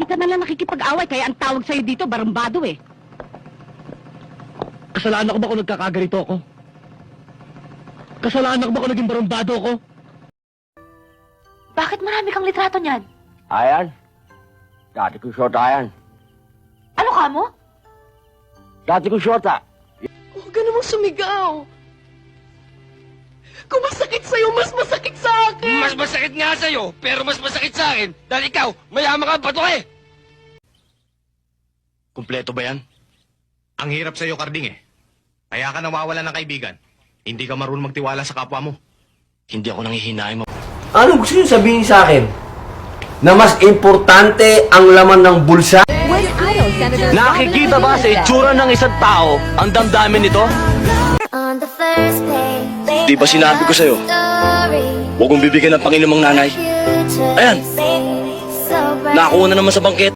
Hindi ka na lang nakikipag-away, kaya ang tawag sa'yo dito, barambado eh. Kasalanan ko ba kung nagkakagarito ako? Kasalanan ko ba kung naging barambado ako? Bakit marami kang litrato niyan? Ayan. Dati ko shorta yan. Ano ka mo? Dati ko shorta. Huwag ka namang sumigaw. Kung masakit sa'yo, mas masakit sa akin. Mas masakit nga sa'yo, pero mas masakit sa akin dahil ikaw, mayaman ka bato eh! Kumpleto ba yan? Ang hirap sa'yo, Karding eh. Kaya ka nawawalan ng kaibigan. Hindi ka marunong magtiwala sa kapwa mo. Hindi ako nanghihinayang Ano gusto niyo sabihin sa akin? Na mas importante ang laman ng bulsa? Nakikita ba sa itsura ng isang tao ang damdamin nito? Di ba sinabi ko sa'yo, huwag mong bibigyan ng Panginoong nanay? Ayan, nakuha na naman sa bangket.